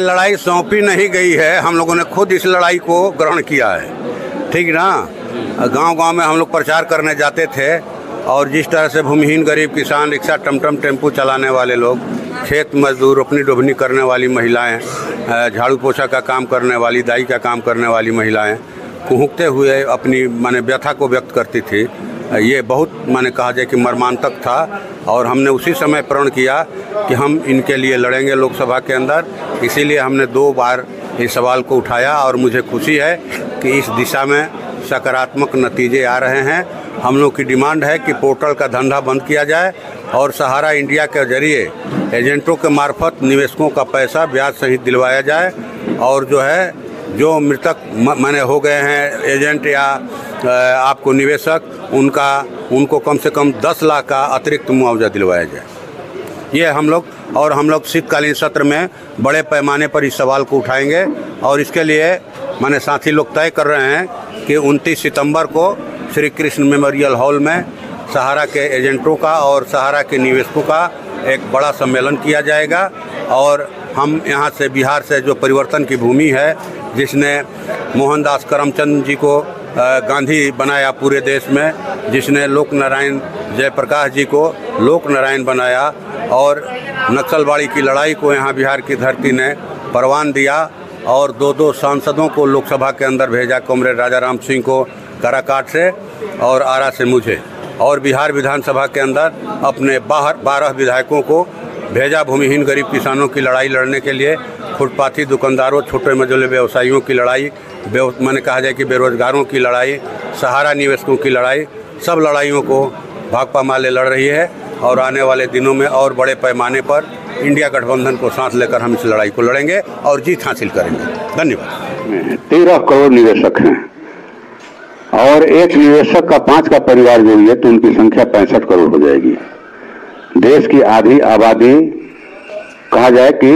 लड़ाई सौंपी नहीं गई है, हम लोगों ने खुद इस लड़ाई को ग्रहण किया है। ठीक ना, गांव-गांव में हम लोग प्रचार करने जाते थे और जिस तरह से भूमिहीन गरीब किसान, रिक्शा, टमटम, टेम्पू चलाने वाले लोग, खेत मजदूर, अपनी डुबनी करने वाली महिलाएं, झाड़ू पोछा का काम करने वाली, दाई का काम करने वाली महिलाएं कुहुकते हुए अपनी माने व्यथा को व्यक्त करती थी, ये बहुत माने कहा जाए कि मर्मांतक था। और हमने उसी समय प्रण किया कि हम इनके लिए लड़ेंगे लोकसभा के अंदर। इसीलिए हमने 2 बार इस सवाल को उठाया और मुझे खुशी है कि इस दिशा में सकारात्मक नतीजे आ रहे हैं। हम लोग की डिमांड है कि पोर्टल का धंधा बंद किया जाए और सहारा इंडिया के जरिए एजेंटों के मार्फत निवेशकों का पैसा ब्याज सहित दिलवाया जाए और जो है जो मृतक माने हो गए हैं एजेंट या आपको निवेशक, उनको कम से कम 10 लाख का अतिरिक्त मुआवजा दिलवाया जाए। ये हम लोग शीतकालीन सत्र में बड़े पैमाने पर इस सवाल को उठाएंगे और इसके लिए माने साथी लोग तय कर रहे हैं कि 29 सितंबर को श्री कृष्ण मेमोरियल हॉल में सहारा के एजेंटों का और सहारा के निवेशकों का एक बड़ा सम्मेलन किया जाएगा। और हम यहाँ से बिहार से जो परिवर्तन की भूमि है, जिसने मोहनदास करमचंद जी को गांधी बनाया पूरे देश में, जिसने लोक नारायण जयप्रकाश जी को लोक नारायण बनाया और नक्सलवाड़ी की लड़ाई को यहाँ बिहार की धरती ने परवान दिया और 2 सांसदों को लोकसभा के अंदर भेजा, कॉमरेड राजा राम सिंह को काराकाट से और आरा से मुझे, और बिहार विधानसभा के अंदर अपने 12 विधायकों को भेजा भूमिहीन गरीब किसानों की लड़ाई लड़ने के लिए, फुटपाथी दुकानदारों, छोटे मझोले व्यवसायियों की लड़ाई, मैंने कहा जाए कि बेरोजगारों की लड़ाई, सहारा निवेशकों की लड़ाई, सब लड़ाइयों को भाकपा माले लड़ रही है और आने वाले दिनों में और बड़े पैमाने पर इंडिया गठबंधन को साथ लेकर हम इस लड़ाई को लड़ेंगे और जीत हासिल करेंगे। धन्यवाद। 13 करोड़ निवेशक हैं और एक निवेशक का 5 का परिवार जोड़िए तो उनकी संख्या 65 करोड़ हो जाएगी। देश की आधी आबादी कहा जाए कि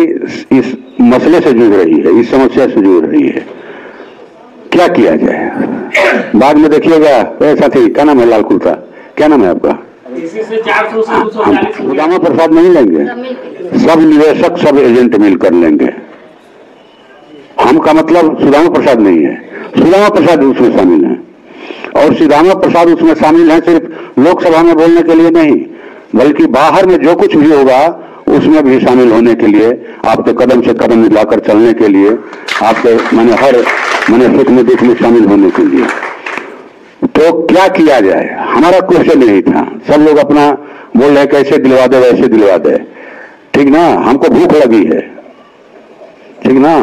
इस मसले से जूझ रही है, इस समस्या से जूझ रही है। क्या किया जाए? बाद में देखिएगा। साथी, क्या नाम है? लाल कुर्ता, क्या नाम है आपका? सुदामा प्रसाद नहीं लेंगे, सब निवेशक सब एजेंट मिलकर लेंगे। हम का मतलब सुदामा प्रसाद नहीं है, सुदामा प्रसाद उसमें शामिल है और सुदामा प्रसाद उसमें शामिल है सिर्फ लोकसभा में बोलने के लिए नहीं, बल्कि बाहर में जो कुछ भी होगा उसमें भी शामिल होने के लिए, आपके कदम से कदम मिलाकर चलने के लिए, आपके हर सुख में दुख में शामिल होने के लिए। तो क्या किया जाए? हमारा क्वेश्चन यही था। सब लोग अपना बोल रहे कैसे दिलवा दे वैसे दिलवा दे, ठीक ना। हमको भूख लगी है, ठीक ना,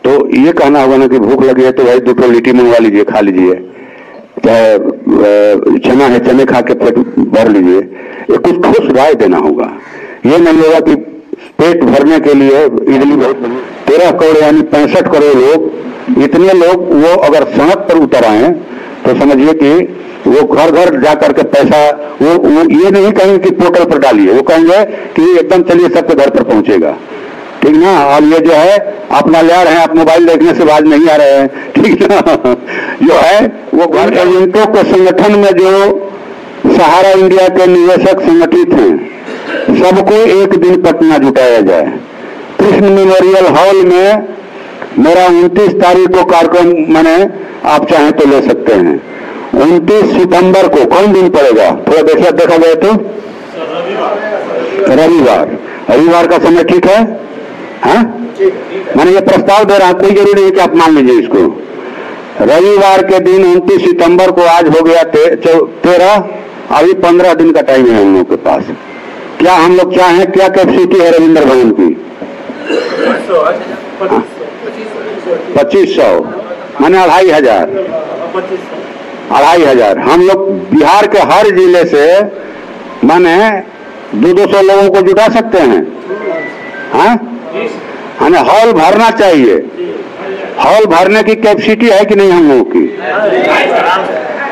तो ये कहना होगा ना कि भूख लगी है तो भाई 2 लिट्टी मंगवा लीजिए, खा लीजिए, चाहे चना है चने खा के पेट भर लीजिए। ये कुछ ठोस राय देना होगा। ये नहीं होगा कि पेट भरने के लिए इडली बहुत 13 करोड़ यानी 65 करोड़ लोग, इतने लोग वो अगर सड़क पर उतर आए तो समझिए कि वो घर घर जाकर के पैसा वो ये नहीं कहेंगे कि पोर्टल पर डालिए, वो कहेंगे कि एकदम चलिए सबके घर पर पहुंचेगा, ठीक ना। और ये जो है अपना ले आ रहे हैं, आप मोबाइल देखने से बाज नहीं आ रहे हैं, ठीक ना। जो है वो घर एजेंटों के संगठन में जो सहारा इंडिया के निवेशक संगठित हैं, सबको एक दिन पटना जुटाया जाए। कृष्ण मेमोरियल हॉल में मेरा 29 तारीख को कार्यक्रम आप चाहें तो ले सकते हैं। 29 सितंबर को कौन दिन पड़ेगा? थोड़ा देखा जाए तो रविवार का समय ठीक है? हाँ, मैंने ये प्रस्ताव दे रहा हूं, कोई जरूरी नहीं कि आप मान लीजिए इसको। रविवार के दिन 29 सितंबर को, आज हो गया 13, अभी 15 दिन का टाइम है हम लोग के पास। क्या हम लोग चाहें? क्या कैपेसिटी है रविंद्र भवन की? 2500 माने 2500। हम लोग बिहार के हर जिले से माने 200 लोगों को जुटा सकते हैं। हाँ, हमें हॉल भरना चाहिए। हॉल भरने की कैपेसिटी है कि नहीं हम लोगों की?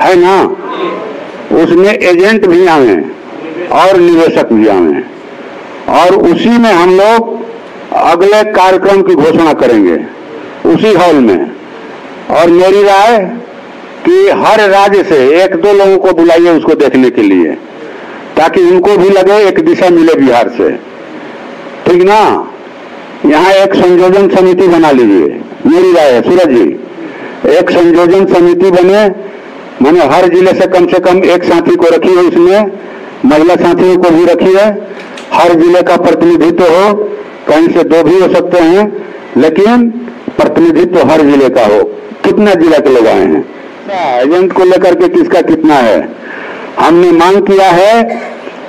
है ना। उसमें एजेंट भी आए और निवेशक भी आए और उसी में हम लोग अगले कार्यक्रम की घोषणा करेंगे उसी हॉल में। और मेरी राय कि हर राज्य से 1-2 लोगों को बुलाइए उसको देखने के लिए, ताकि उनको भी लगे एक दिशा मिले बिहार से, ठीक ना। यहाँ एक संयोजन समिति बना लीजिए, मेरी राय है सूरज जी, एक संयोजन समिति बने, मैंने हर जिले से कम एक साथी को रखी है, उसमें महिला साथियों को भी रखी है, हर जिले का प्रतिनिधित्व हो, कहीं से 2 भी हो सकते हैं, लेकिन प्रतिनिधित्व हर जिले का हो। कितना जिला के लोग आए हैं, एजेंट को लेकर के किसका कितना है, हमने मांग किया है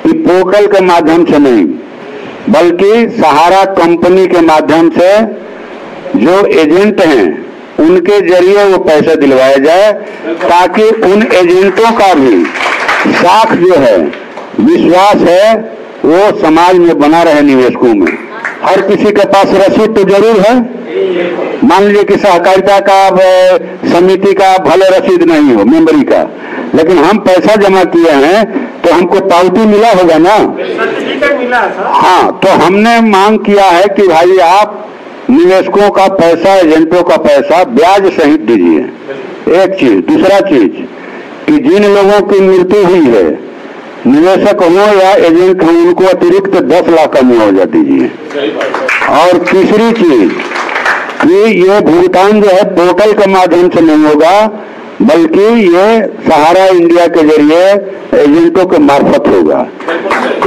कि पोर्टल के माध्यम से नहीं बल्कि सहारा कंपनी के माध्यम से जो एजेंट हैं उनके जरिए वो पैसा दिलवाया जाए, ताकि उन एजेंटों का भी साख जो है, विश्वास है, वो समाज में बना रहे निवेशकों में। हर किसी के पास रसीद तो जरूर है, मान लीजिए कि सहकारिता का समिति का भले रसीद नहीं हो मेंबरी का, लेकिन हम पैसा जमा किए हैं तो हमको पावती मिला होगा ना, मिला। हाँ, तो हमने मांग किया है कि भाई आप निवेशकों का पैसा, एजेंटों का पैसा ब्याज सहित दीजिए। एक चीज, दूसरा चीज कि जिन लोगों की मृत्यु हुई है, निवेशक हो या एजेंट हो, उनको अतिरिक्त 10 लाख का मुआवजा दीजिए। और तीसरी चीज कि ये भुगतान जो है पोर्टल के माध्यम से नहीं होगा, बल्कि ये सहारा इंडिया के जरिए एजेंटों के मार्फत होगा।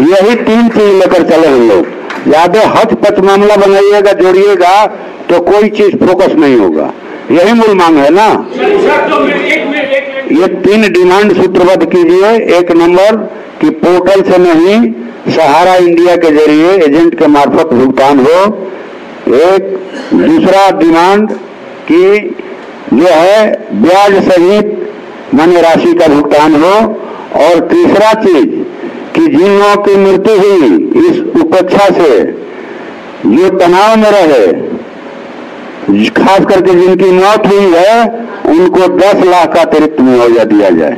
यही 3 चीज लेकर चले हम लोग। ज्यादा हच पच मामला बनाइएगा, जोड़िएगा तो कोई चीज फोकस नहीं होगा। यही मूल मांग है ना। ये 3 डिमांड सूत्रबद्ध कीजिए। 1 नंबर कि पोर्टल से नहीं, सहारा इंडिया के जरिए एजेंट के मार्फत भुगतान हो। एक दूसरा डिमांड कि जो है ब्याज सहित मान्य राशि का भुगतान हो। और तीसरा चीज कि जिन लोगों की मृत्यु हुई इस उपेक्षा से, जो तनाव में रहे, खास करके जिनकी मौत हुई है, उनको 10 लाख का अतिरिक्त मुआवजा दिया जाए।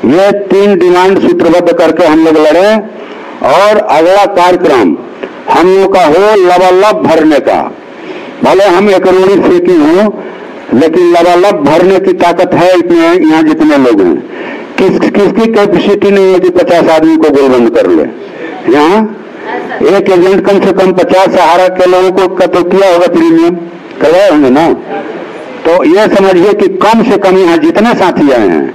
ये 3 डिमांड सूत्रबद्ध करके हम लोग लड़े। और अगला कार्यक्रम हम लोग का हो लबालब भरने का। भले हम 1 करोड़ फेंकी हूं, लेकिन लबालब भरने की ताकत है इतने यहाँ जितने लोग हैं। किसकी कैपेसिटी नहीं है कि 50 आदमी को गोलबंद कर ले। यहाँ एक एजेंट कम से कम 50 सहारा के लोगों को कतो किया होगा, प्रीमियम करवाए होंगे ना। तो ये समझिए कि कम से कम यहाँ जितने साथी आए हैं,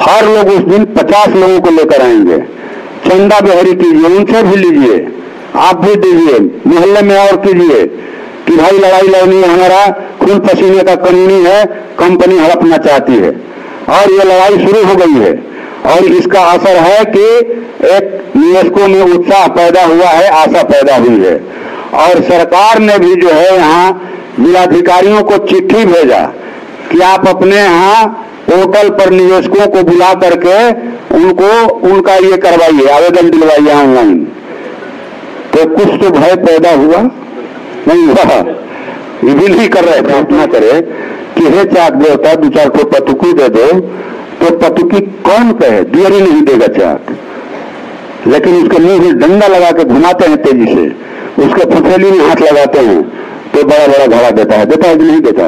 हर लोग उस दिन 50 लोगों को लेकर आएंगे। चंदा बेहरी कीजिए, उनसे भी लीजिए, आप भी दीजिए, मोहल्ले में और कीजिए कि भाई लड़ाई लड़नी है, हमारा खून पसीने का कानूनी है, कंपनी हड़पना चाहती है। और ये लड़ाई शुरू हो गई है और इसका असर है कि एक निवेशकों में उत्साह पैदा हुआ है, आशा पैदा हुई है। और सरकार ने भी जो है यहाँ जिलाधिकारियों को चिट्ठी भेजा कि आप अपने यहाँ पोर्टल पर निवेशकों को बुला करके उनका ये करवाइए, आवेदन दिलवाइए ऑनलाइन। तो कुछ तो भय पैदा हुआ नहीं हुआ, ये भी नहीं कर रहे। प्रार्थना करे कि हे चाक देवता 2-4 को पतुकी दे दो, तो पतुकी कौन कहे, दिया ही नहीं देगा चाक। लेकिन उसके मुंह में डंडा लगा के घुमाते हैं तेजी से, उसके फफेली में हाथ लगाते हैं तो बड़ा बड़ा घड़ा देता है कि नहीं देता है।